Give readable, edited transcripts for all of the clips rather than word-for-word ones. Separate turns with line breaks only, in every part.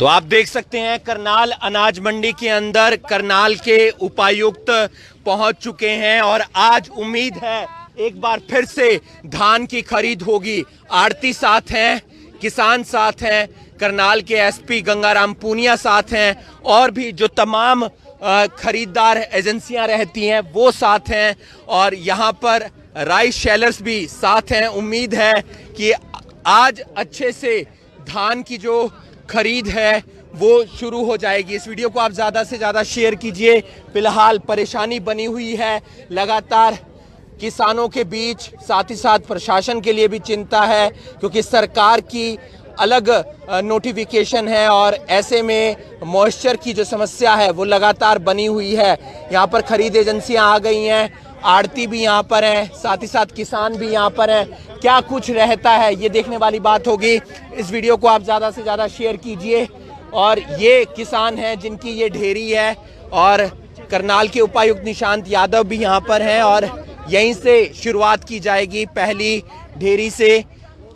तो आप देख सकते हैं करनाल अनाज मंडी के अंदर करनाल के उपायुक्त पहुंच चुके हैं और आज उम्मीद है एक बार फिर से धान की खरीद होगी। आड़ती साथ हैं, किसान साथ हैं, करनाल के एसपी गंगाराम पूनिया साथ हैं और भी जो तमाम खरीदार एजेंसियां रहती हैं वो साथ हैं और यहाँ पर राइस शेलर्स भी साथ हैं। उम्मीद है कि आज अच्छे से धान की जो खरीद है वो शुरू हो जाएगी। इस वीडियो को आप ज़्यादा से ज़्यादा शेयर कीजिए। फिलहाल परेशानी बनी हुई है लगातार किसानों के बीच, साथ ही साथ प्रशासन के लिए भी चिंता है क्योंकि सरकार की अलग नोटिफिकेशन है और ऐसे में मॉइस्चर की जो समस्या है वो लगातार बनी हुई है। यहाँ पर खरीद एजेंसियाँ आ गई हैं, आड़ती भी यहाँ पर हैं, साथ ही साथ किसान भी यहाँ पर हैं। क्या कुछ रहता है ये देखने वाली बात होगी। इस वीडियो को आप ज़्यादा से ज़्यादा शेयर कीजिए। और ये किसान हैं जिनकी ये ढेरी है और करनाल के उपायुक्त निशांत यादव भी यहाँ पर हैं और यहीं से शुरुआत की जाएगी पहली ढेरी से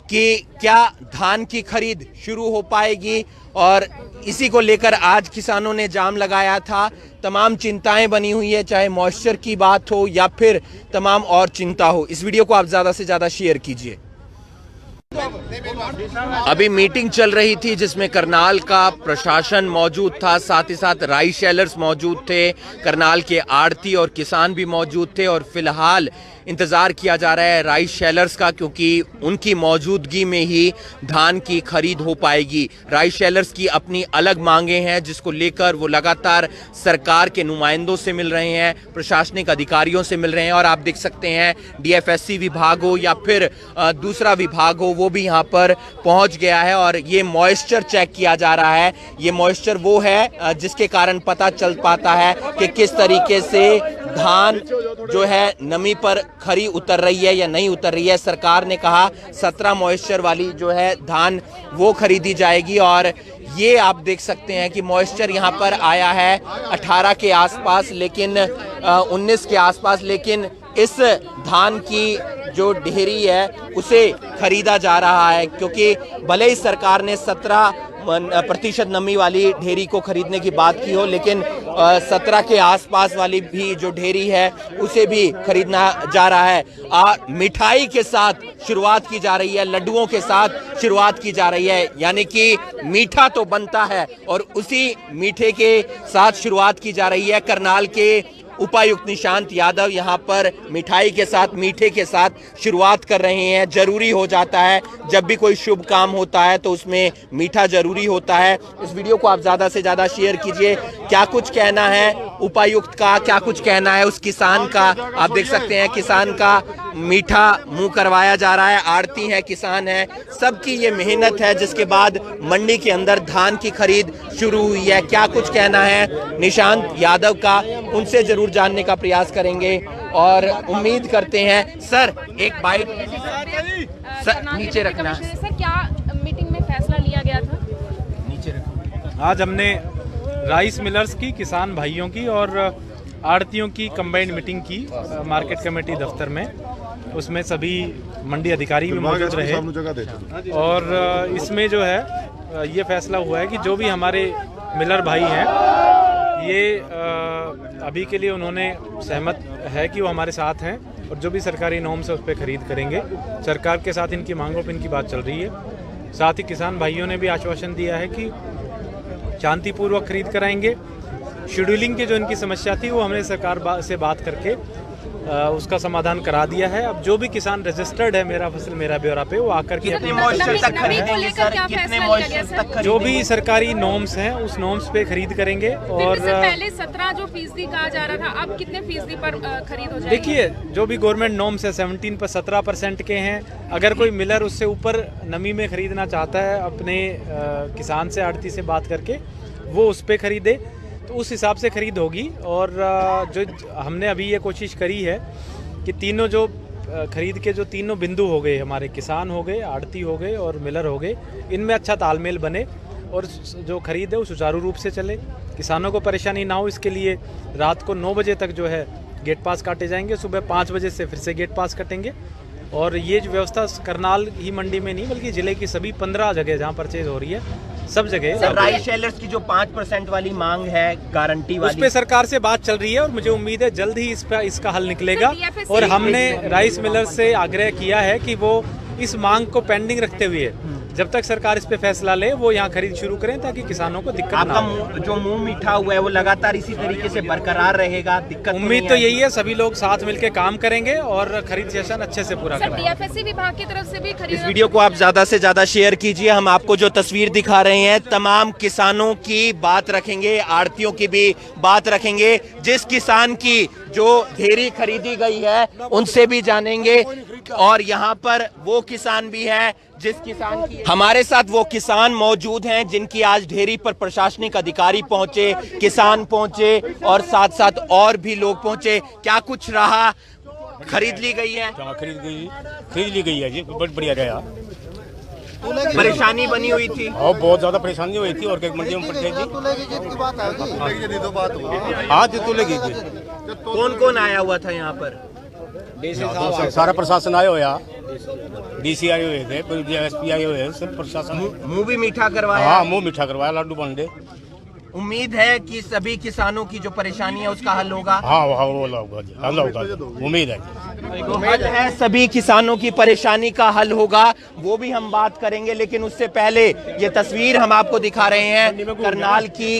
कि क्या धान की खरीद शुरू हो पाएगी। और इसी को लेकर आज किसानों ने जाम लगाया था। तमाम चिंताएं बनी हुई है, चाहे मॉइस्चर की बात हो या फिर तमाम और चिंता हो। इस वीडियो को आप ज़्यादा से ज़्यादा शेयर कीजिए। अभी मीटिंग चल रही थी जिसमें करनाल का प्रशासन मौजूद था, साथ ही साथ राइस शेलर्स मौजूद थे, करनाल के आड़ती और किसान भी मौजूद थे और फिलहाल इंतज़ार किया जा रहा है राइस शेलर्स का क्योंकि उनकी मौजूदगी में ही धान की खरीद हो पाएगी। राइस शेलर्स की अपनी अलग मांगे हैं जिसको लेकर वो लगातार सरकार के नुमाइंदों से मिल रहे हैं, प्रशासनिक अधिकारियों से मिल रहे हैं और आप देख सकते हैं डीएफएससी विभाग हो या फिर दूसरा विभाग हो वो भी यहाँ पर पहुँच गया है और ये मॉइस्चर चेक किया जा रहा है। ये मॉइस्चर वो है जिसके कारण पता चल पाता है कि किस तरीके से धान जो है नमी पर खरी उतर रही है या नहीं उतर रही है। सरकार ने कहा 17 मॉइस्चर वाली जो है धान वो खरीदी जाएगी और ये आप देख सकते हैं कि मॉइस्चर यहाँ पर आया है 18 के आसपास, लेकिन 19 के आसपास, लेकिन इस धान की जो ढेरी है उसे खरीदा जा रहा है क्योंकि भले ही सरकार ने 17% नमी वाली ढेरी को खरीदने की बात की हो, लेकिन 17 के आसपास वाली भी जो ढेरी है उसे भी खरीदना जा रहा है। मिठाई के साथ शुरुआत की जा रही है, लड्डुओं के साथ शुरुआत की जा रही है, यानी कि मीठा तो बनता है और उसी मीठे के साथ शुरुआत की जा रही है। करनाल के उपायुक्त निशांत यादव यहाँ पर मिठाई के साथ, मीठे के साथ शुरुआत कर रहे हैं। जरूरी हो जाता है जब भी कोई शुभ काम होता है तो उसमें मीठा जरूरी होता है। इस वीडियो को आप ज़्यादा से ज़्यादा शेयर कीजिए। क्या कुछ कहना है उपायुक्त का, क्या कुछ कहना है उस किसान का। आप देख सकते हैं किसान का मीठा मुंह करवाया जा रहा है। आड़ती है, किसान है, सबकी ये मेहनत है जिसके बाद मंडी के अंदर धान की खरीद शुरू हुई है। क्या कुछ कहना है निशांत यादव का, उनसे जरूर जानने का प्रयास करेंगे और उम्मीद करते हैं। सर एक बाइट सर नीचे रखना।
सर क्या मीटिंग में फैसला लिया गया था?
नीचे रखना।
आज हमने राइस मिलर्स की, किसान भाइयों की और आड़तियों की कंबाइंड मीटिंग की मार्केट कमेटी दफ्तर में। उसमें सभी मंडी अधिकारी भी मौजूद रहे और इसमें जो है ये फैसला हुआ है कि जो भी हमारे मिलर भाई हैं ये अभी के लिए उन्होंने सहमत है कि वो हमारे साथ हैं और जो भी सरकारी नॉर्म्स है उस पर खरीद करेंगे। सरकार के साथ इनकी मांगों पर इनकी बात चल रही है। साथ ही किसान भाइयों ने भी आश्वासन दिया है कि शांतिपूर्वक खरीद कराएंगे। शेड्यूलिंग की जो इनकी समस्या थी वो हमने सरकार से बात करके उसका समाधान करा दिया है। अब जो भी किसान रजिस्टर्ड है मेरा फसल मेरा ब्यौरा पे वो आकर के
कितने मॉइस्चर तक खरीदेंगे सर? कितने मॉइस्चर तक खरीदेंगे?
जो भी सरकारी नॉर्म्स हैं उस नॉर्म्स पे खरीद करेंगे। और
पहले 17 जो फीसदी कहा जा रहा था, अब कितने फीसदी पर खरीद हो जाएगी?
देखिए जो भी गवर्नमेंट नॉर्म्स है 17 पर 17% के हैं। अगर कोई मिलर उससे ऊपर नमी में खरीदना चाहता है अपने किसान से, आड़ती से बात करके वो उस पर खरीदे तो उस हिसाब से खरीद होगी। और जो हमने अभी ये कोशिश करी है कि तीनों जो खरीद के जो तीनों बिंदु हो गए, हमारे किसान हो गए, आड़ती हो गए और मिलर हो गए, इनमें अच्छा तालमेल बने और जो खरीद है वो सुचारू रूप से चले, किसानों को परेशानी ना हो। इसके लिए रात को 9 बजे तक जो है गेट पास काटे जाएंगे, सुबह 5 बजे से फिर से गेट पास कटेंगे। और ये जो व्यवस्था करनाल ही मंडी में नहीं बल्कि ज़िले की सभी 15 जगह जहाँ परचेज हो रही है सब जगह।
सर, राइस शेलर्स की जो 5% वाली मांग है, गारंटी
उस
वाली,
पे सरकार से बात चल रही है और मुझे उम्मीद है जल्द ही इसका हल निकलेगा। और हमने राइस मिलर्स से आग्रह किया है कि वो इस मांग को पेंडिंग रखते हुए जब तक सरकार इस पे फैसला ले वो यहाँ खरीद शुरू करें ताकि किसानों को दिक्कत ना हो।
आपका जो मुंह मीठा हुआ है वो लगातार इसी तरीके से बरकरार रहेगा, दिक्कत
उम्मीद तो यही है, सभी लोग साथ मिलकर काम करेंगे और खरीद सेशन अच्छे से पूरा
सर,
करेंगे।
DFSC विभाग की तरफ से भी खरीद।
इस वीडियो को आप ज्यादा से ज्यादा शेयर कीजिए। हम आपको जो तस्वीर दिखा रहे हैं तमाम किसानों की बात रखेंगे, आड़तियों की भी बात रखेंगे, जिस किसान की जो ढेरी खरीदी गई है उनसे भी जानेंगे। और यहाँ पर वो किसान भी है जिस किसान की, हमारे साथ वो किसान मौजूद हैं जिनकी आज ढेरी पर प्रशासनिक अधिकारी पहुंचे, किसान पहुंचे और साथ साथ और भी लोग पहुंचे। क्या कुछ रहा, खरीद ली गई है?
खरीद ली गई है जी, बहुत बढ़िया गया।
परेशानी बनी हुई थी
और बहुत ज्यादा परेशानी हुई थी और मंडी में पड़ते जी। आज तुलेगी जी।
कौन कौन आया हुआ था यहाँ पर?
सारा प्रशासन आया हुआ, DC आए हुए थे, SP आए हुए, सब प्रशासन।
मुंह भी मीठा करवाया?
हाँ, मुंह मीठा करवाया, लड्डू बंडे।
उम्मीद है कि सभी किसानों की जो परेशानी है उसका हल होगा।
हाँ हाँ, वो होगा जी, हल होगा, उम्मीद है जी।
उम्मीद है सभी किसानों की परेशानी का हल होगा, वो भी हम बात करेंगे। लेकिन उससे पहले ये तस्वीर हम आपको दिखा रहे हैं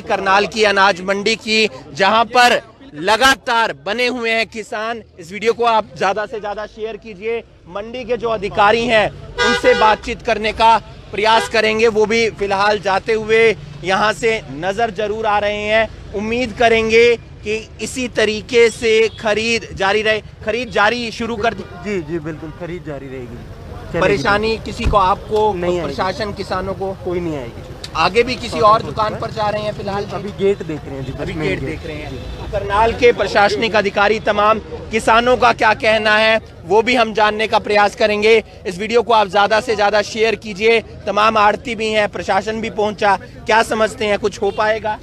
करनाल की अनाज मंडी की, जहां पर लगातार बने हुए हैं किसान। इस वीडियो को आप ज्यादा से ज्यादा शेयर कीजिए। मंडी के जो अधिकारी हैं उनसे बातचीत करने का प्रयास करेंगे, वो भी फिलहाल जाते हुए यहाँ से नजर जरूर आ रहे हैं। उम्मीद करेंगे कि इसी तरीके से खरीद जारी रहे। खरीद जारी शुरू कर दी?
जी जी बिल्कुल, खरीद जारी रहेगी।
परेशानी किसी को, आपको,
नहीं आएगी।
प्रशासन, किसानों को
कोई नहीं आएगी।
आगे भी किसी और दुकान पर जा रहे हैं फिलहाल?
अभी गेट देख रहे हैं जी,
अभी
मेन
गेट देख रहे हैं। करनाल के प्रशासनिक अधिकारी तमाम किसानों का क्या कहना है वो भी हम जानने का प्रयास करेंगे। इस वीडियो को आप ज्यादा से ज्यादा शेयर कीजिए। तमाम आड़ती भी हैं, प्रशासन भी पहुंचा। क्या समझते हैं, कुछ हो पाएगा?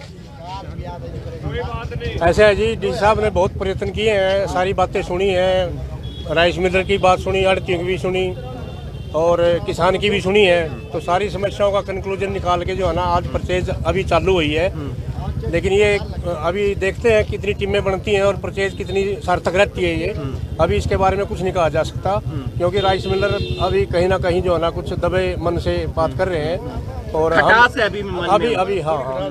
ऐसे है जी, डी साहब ने बहुत प्रयत्न किए हैं, सारी बातें सुनी है, राइस मिलर की बात सुनी, आड़तियों की भी सुनी और किसान की भी सुनी है। तो सारी समस्याओं का कंक्लूजन निकाल के जो है ना, आज परचेज अभी चालू हुई है। लेकिन ये अभी देखते हैं कितनी टीमें बनती हैं और परचेज कितनी सार्थक रहती है। ये अभी इसके बारे में कुछ नहीं कहा जा सकता, क्योंकि राइस मिलर अभी कहीं ना कहीं जो है ना कुछ दबे मन से बात कर रहे हैं। और
खटास है अभी
हाँ,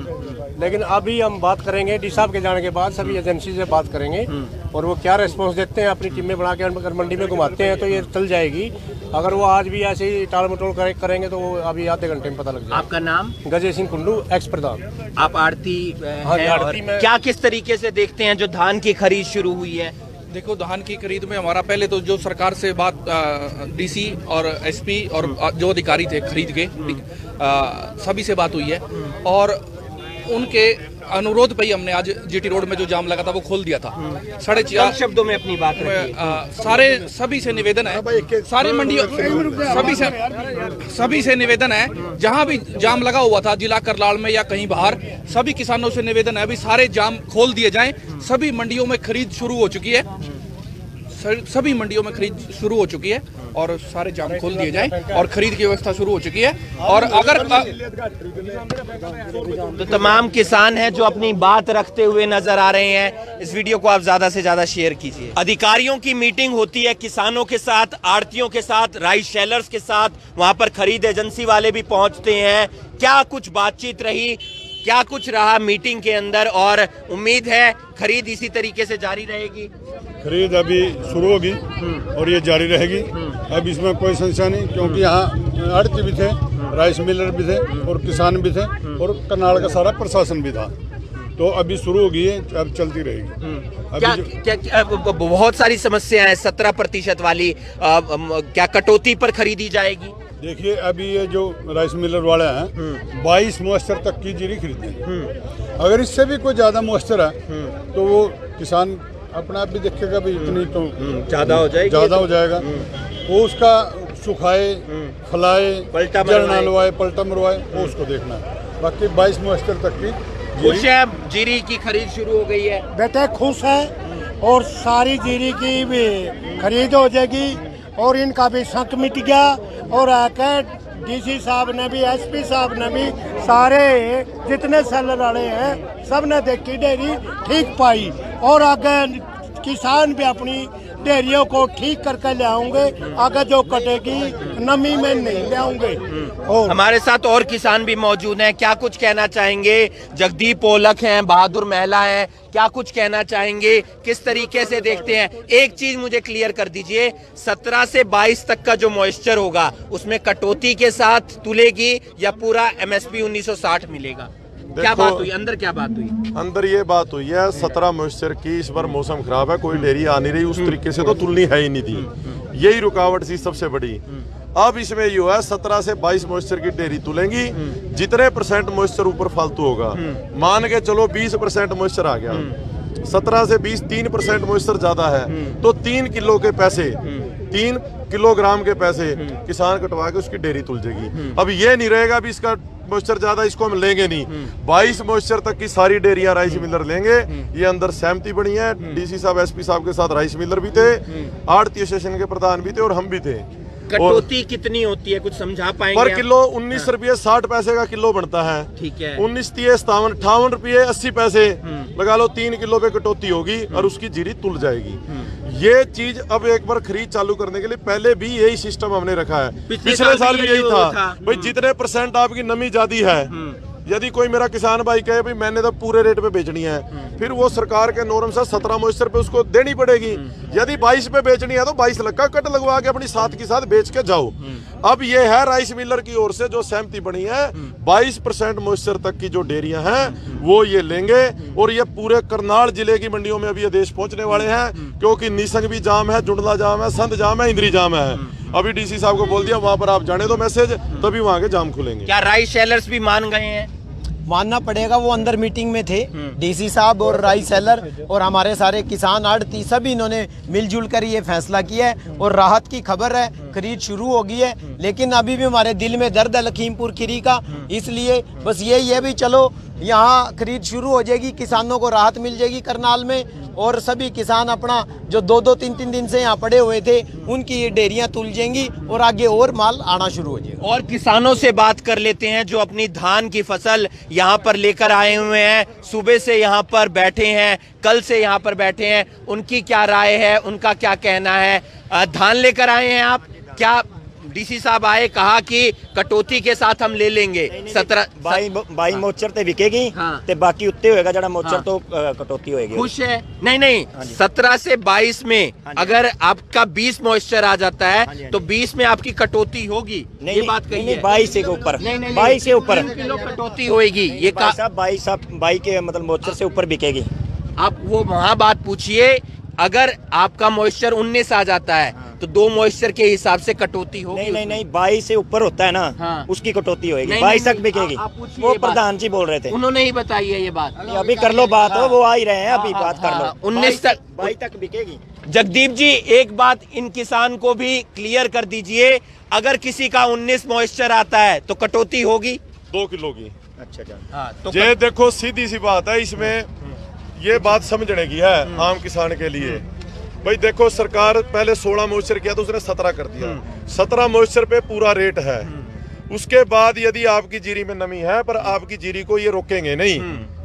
लेकिन अभी हम बात करेंगे डी साहब के जाने के बाद, सभी एजेंसी से बात करेंगे और वो क्या रेस्पॉन्स देते हैं, अपनी टीमें बना के अगर मंडी में घुमाते हैं तो ये चल जाएगी। अगर वो आज भी ऐसे ही टाल मटोल करेंगे तो वो अभी आधे घंटे में पता लग जाएगा।
आपका नाम?
गजय सिंह कुंडू, एक्स प्रधान।
आप आड़ती हैं और क्या किस तरीके से देखते हैं जो धान की खरीद शुरू हुई है?
देखो, धान की खरीद में हमारा पहले तो जो सरकार से बात DC और SP और जो अधिकारी थे खरीद के सभी से बात हुई है और उनके अनुरोध पे ही हमने आज GT रोड में जो जाम लगा था वो खोल दिया था। 4.5
शब्दों में अपनी बात रखिए।
सभी से निवेदन है, सारी मंडियों सभी से निवेदन है, जहां भी जाम लगा हुआ था जिला करनाल में या कहीं बाहर, सभी किसानों से निवेदन है अभी सारे जाम खोल दिए जाएं। सभी मंडियों में खरीद शुरू हो चुकी है, सभी मंडियों में खरीद शुरू हो चुकी है और सारे जाम खोल दिए जाएं और खरीद की व्यवस्था शुरू हो चुकी है। और अगर
तो तमाम किसान हैं जो अपनी बात रखते हुए नजर आ रहे हैं। इस वीडियो को आप ज्यादा से ज्यादा शेयर कीजिए। अधिकारियों की मीटिंग होती है किसानों के साथ, आड़तियों के साथ, राइस शेलर्स के साथ, वहां पर खरीद एजेंसी वाले भी पहुंचते हैं। क्या कुछ बातचीत रही, क्या कुछ रहा मीटिंग के अंदर, और उम्मीद है खरीद इसी तरीके से जारी रहेगी?
खरीद अभी शुरू होगी और ये जारी रहेगी। अब इसमें कोई संशय नहीं, क्योंकि यहाँ आड़ती भी थे, राइस मिलर भी थे और किसान भी थे और करनाल का सारा प्रशासन भी था। तो अभी शुरू हो गई है, अब चलती रहेगी।
क्या बहुत सारी समस्या है 17% वाली, क्या कटौती पर खरीदी जाएगी?
देखिए, अभी ये जो राइस मिलर वाले हैं 22 मॉइस्चर तक की जीरी खरीदते हैं। अगर इससे भी कोई ज़्यादा मॉइस्चर है तो वो किसान अपना आप भी देखेगा भी इतनी तो
ज़्यादा हो जाएगी,
ज़्यादा हो जाएगा। वो उसका सुखाए, फलाए, जड़ ना लवाए, पलटा मरवाए, वो उसको देखना है। बाकी 22 मॉइस्चर तक की
खुश है, जीरी की खरीद शुरू हो गई है।
बेटे खुश है और सारी जीरी की भी खरीद हो जाएगी और इनका भी शक मिट गया और आकर DC साहब ने भी, SP साहब ने भी सारे जितने सेलर वाले हैं सब ने देखी डेयरी ठीक पाई और आगे किसान भी अपनी डेयरियों को ठीक करके ले आऊंगे, आगे जो कटेगी नमी में नहीं ले आऊंगे। और
हमारे साथ और किसान भी मौजूद हैं, क्या कुछ कहना चाहेंगे? जगदीप ओलख हैं, बहादुर महला हैं, क्या कुछ कहना चाहेंगे? किस तरीके से देखते हैं? एक चीज मुझे क्लियर कर दीजिए, 17 से 22 तक का जो मॉइस्चर होगा उसमें कटौती के साथ तुलेगी या पूरा MSP 1960 मिलेगा? क्या बात हुई अंदर, क्या बात हुई
अंदर? ये बात हुई है 17 मॉइस्चर की। इस बार मौसम खराब है, कोई डेयरी आ नहीं रही, उस तरीके से तो तुलनी है ही नहीं थी। यही रुकावट थी सबसे बड़ी। अब इसमें ये हुआ 17 से 22 मॉइस्चर की डेयरी तुलेंगी, जितने % मॉइस्चर ऊपर फालतू होगा, मान के चलो 20% मॉइस्चर आ गया, 17 से 20 3% मॉइस्चर ज्यादा है, तो 3 किलो के पैसे, 3 किलोग्राम के पैसे किसान कटवा के उसकी डेयरी तुल जाएगी। अब ये नहीं रहेगा अभी इसका मॉइस्चर ज्यादा, इसको हम लेंगे नहीं। 22 मॉइस्चर तक की सारी डेयरियां राइस मिलर लेंगे। ये अंदर सहमति बनी है, DC साहब SP साहब के साथ राइस मिलर भी थे, आड़ती एसोसिएशन के प्रधान भी थे और हम भी थे।
कटौती कितनी होती है, कुछ समझा पाएंगे?
पर किलो 19 रुपये 60 पैसे का किलो बनता है।
ठीक है।
19 तिये 57 58 रुपये 80 पैसे लगा लो, 3 किलो पे कटौती होगी और उसकी जीरी तुल जाएगी। ये चीज अब एक बार खरीद चालू करने के लिए पहले भी यही सिस्टम हमने रखा है, पिछले साल भी यही था। भाई जितने % आपकी नमी ज्यादा है, यदि कोई मेरा किसान भाई कहे भाई मैंने तो पूरे रेट पे बेचनी है, फिर वो सरकार के नॉर्म से 17 मॉइस्चर पे उसको देनी पड़ेगी। यदि 22 पे बेचनी है तो 22 लाख का कट लगवा के अपनी साथ के साथ बेच के जाओ। अब ये है राइस मिलर की ओर से जो सहमति बनी है, 22% मॉइस्चर तक की जो डेयरियां हैं वो ये लेंगे और ये पूरे करनाल जिले की मंडियों में अभी ये देश पहुंचने वाले हैं, क्योंकि निसंग भी जाम है, जुड़ला जाम है, संत जाम है, इंद्री जाम है। अभी DC साहब को बोल दिया वहां पर आप जाने दो मैसेज, तभी वहां के जाम खुलेंगे।
क्या राइस सेलर्स भी मान गए हैं?
मानना पड़ेगा, वो अंदर मीटिंग में थे, DC साहब और राइस सेलर और हमारे सारे किसान आड़ती सभी इन्होंने मिलजुल कर ये फैसला किया है और राहत की खबर है, खरीद शुरू हो गई है। लेकिन अभी भी हमारे दिल में दर्द है लखीमपुर खीरी का, इसलिए बस यही है भी चलो यहाँ खरीद शुरू हो जाएगी, किसानों को राहत मिल जाएगी करनाल में, और सभी किसान अपना जो 2-2 3-3 दिन से यहाँ पड़े हुए थे उनकी ये डेयरियाँ तुल जाएंगी और आगे और माल आना शुरू हो जाएगा।
और किसानों से बात कर लेते हैं जो अपनी धान की फसल यहाँ पर लेकर आए हुए हैं, सुबह से यहाँ पर बैठे हैं, कल से यहाँ पर बैठे हैं, उनकी क्या राय है, उनका क्या कहना है? धान लेकर आए हैं आप, क्या DC साहब आए कहा कि कटौती के साथ हम ले लेंगे?
22 मॉइस्चर ते बिकेगी ते बाकी उत्ते होएगा जड़ा मॉइस्चर तो कटौती होएगी।
खुश है? नहीं 17 से 22 में अगर आपका 20 मॉइस्चर आ जाता है तो 20 में आपकी कटौती होगी, ये बात कही है?
22 से ऊपर, 22 से ऊपर
3 किलो कटौती होगी। ये
22 के मतलब मॉइस्चर से ऊपर बिकेगी।
आप वो वहाँ बात पूछिए, अगर आपका मॉइस्चर 19 आ जाता है तो 2 मॉइस्चर के हिसाब से कटौती होगी?
नहीं 22 से ऊपर होता है ना, उसकी कटौती होगी, 22 तक बिकेगी। वो प्रधान जी बोल रहे थे,
उन्होंने ही बताई है ये बात।
अभी कर लो बात, वो आ ही रहे हैं, अभी बात कर लो।
19 तक
22 तक बिकेगी।
जगदीप जी एक बात इन किसान को भी क्लियर कर दीजिए, अगर किसी का 19 मॉइस्चर आता है तो कटौती होगी
2 किलो की।
अच्छा
तो
ये देखो सीधी सी बात है, इसमें ये बात समझने की है आम किसान के लिए। भाई देखो सरकार पहले 16 मॉइस्चर किया तो उसने 17 कर दिया, 17 मॉइस्चर पे पूरा रेट है। उसके बाद यदि आपकी जीरी में नमी है, पर आपकी जीरी को ये रोकेंगे नहीं,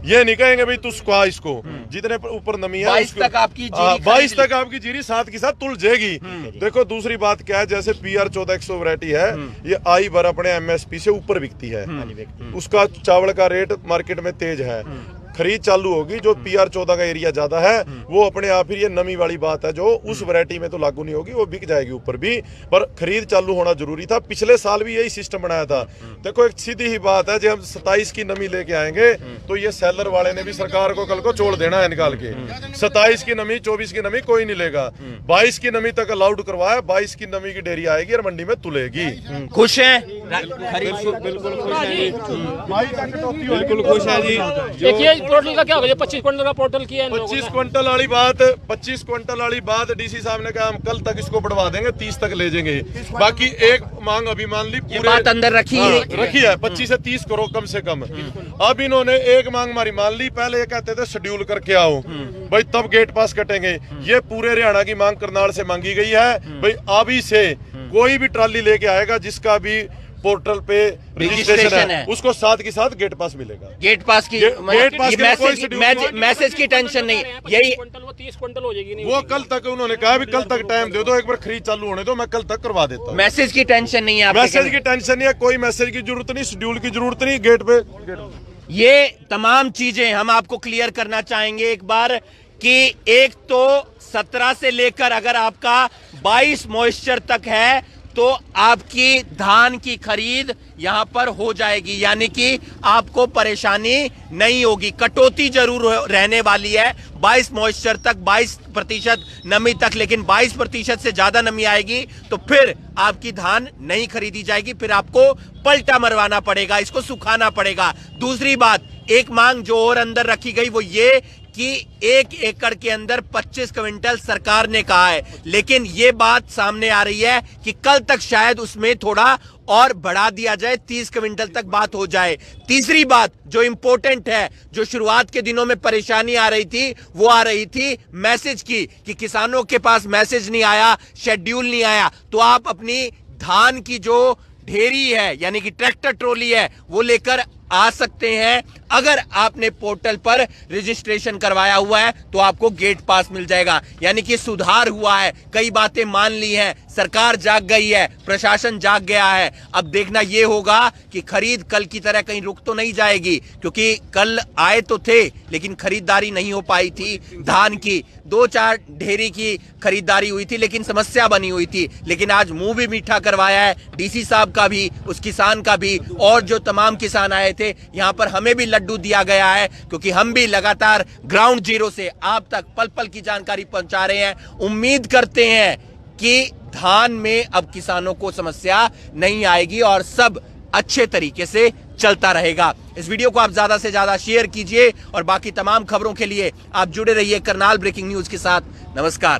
ये नहीं कहेंगे भाई तू सुखा इसको, जितने ऊपर नमी है
22 तक आपकी जीरी
22 तक आपकी जीरी साथ के साथ तुल जाएगी। देखो दूसरी बात क्या है, जैसे PR 1400 वैरायटी है, ये आई बार अपने MSP से ऊपर बिकती है, उसका चावल का रेट मार्केट में तेज है, खरीद चालू होगी। जो PR 14 का एरिया ज्यादा है वो अपने आप ही, ये नमी वाली बात है जो उस वैरायटी में तो लागू नहीं होगी, वो बिक जाएगी ऊपर भी, पर खरीद चालू होना जरूरी था। पिछले साल भी यही सिस्टम बनाया था। देखो एक सीधी ही बात है, जब हम 27 की नमी लेके आएंगे तो ये सेलर वाले ने भी सरकार को कल को छोड़ देना है निकाल के। 27 की नमी 24 की नमी कोई नहीं लेगा, 22 की नमी तक अलाउड करवाया, 22 की नमी की डेयरी आएगी और मंडी में तुलेगी।
खुश है?
बिल्कुल खुश है जी।
देखिए पोर्टल का क्या होगा, 25 क्विंटल का पोर्टल किया है।
25 क्विंटल वाली बात, 25 क्विंटल वाली बात DC साहब ने कहा हम कल तक इसको बढ़वा देंगे, 30 तक ले जाएंगे। बाकी एक मांग अभी मान ली,
ये बात अंदर रखी है,
रखी है 25 से 30 करो कम से कम। अब इन्होंने एक मांग हमारी मान ली, पहले ये कहते थे शेड्यूल करके आओ भाई तब गेट पास कटेंगे। ये पूरे हरियाणा की मांग करनाल से मांगी गई है भाई, अभी से कोई भी ट्राली लेके आएगा जिसका भी पोर्टल पे रजिस्ट्रेशन है उसको साथ के साथ गेट पास मिलेगा।
गेट पास की
गेट पास के लिए कोई शेड्यूल नहीं।
मैसेज की टेंशन नहीं, यही
वो 30 क्विंटल हो जाएगी।
वो कल तक उन्होंने कहा भी कल तक टाइम दे दो, एक बार खरीद चालू होने दो, मैं कल तक करवा देता हूँ।
मैसेज की टेंशन नहीं है आपके
मैसेज
कहने-
की टेंशन नहीं है, कोई मैसेज की जरूरत नहीं, शेड्यूल की जरूरत नहीं, गेट पे
ये तमाम चीजें हम आपको क्लियर करना चाहेंगे एक बार कि एक तो 17 से लेकर अगर आपका 22 मॉइस्चर तक है तो आपकी धान की खरीद यहां पर हो जाएगी, यानी कि आपको परेशानी नहीं होगी। कटौती जरूर रहने वाली है 22 मॉइस्चर तक, 22% नमी तक, लेकिन 22% से ज्यादा नमी आएगी तो फिर आपकी धान नहीं खरीदी जाएगी, फिर आपको पलटा मरवाना पड़ेगा, इसको सुखाना पड़ेगा। दूसरी बात, एक मांग जो और अंदर रखी गई वो ये कि 1 एकड़ के अंदर 25 क्विंटल सरकार ने कहा है, लेकिन यह बात सामने आ रही है कि कल तक शायद उसमें थोड़ा और बढ़ा दिया जाए, 30 क्विंटल तक बात हो जाए। तीसरी बात जो इंपॉर्टेंट है, जो शुरुआत के दिनों में परेशानी आ रही थी, वो आ रही थी मैसेज की, कि किसानों के पास मैसेज नहीं आया, शेड्यूल नहीं आया, तो आप अपनी धान की जो ढेरी है यानी कि ट्रैक्टर ट्रॉली है वो लेकर आ सकते हैं। अगर आपने पोर्टल पर रजिस्ट्रेशन करवाया हुआ है तो आपको गेट पास मिल जाएगा, यानी कि सुधार हुआ है, कई बातें मान ली हैं, सरकार जाग गई है, प्रशासन जाग गया है। अब देखना यह होगा कि खरीद कल की तरह कहीं रुक तो नहीं जाएगी, क्योंकि कल आए तो थे लेकिन खरीदारी नहीं हो पाई थी धान की। 2-4 ढेरी की खरीदारी हुई थी लेकिन समस्या बनी हुई थी, लेकिन आज मुंह भी मीठा करवाया है डीसी साहब का भी, उस किसान का भी, और जो तमाम किसान आए थे यहां पर हमें भी लड्डू दिया गया है, क्योंकि हम भी लगातार ग्राउंड जीरो से आप तक पल पल की जानकारी पहुंचा रहे हैं। उम्मीद करते हैं कि धान में अब किसानों को समस्या नहीं आएगी और सब अच्छे तरीके से चलता रहेगा। इस वीडियो को आप ज्यादा से ज्यादा शेयर कीजिए और बाकी तमाम खबरों के लिए आप जुड़े रहिए करनाल ब्रेकिंग न्यूज के साथ। नमस्कार।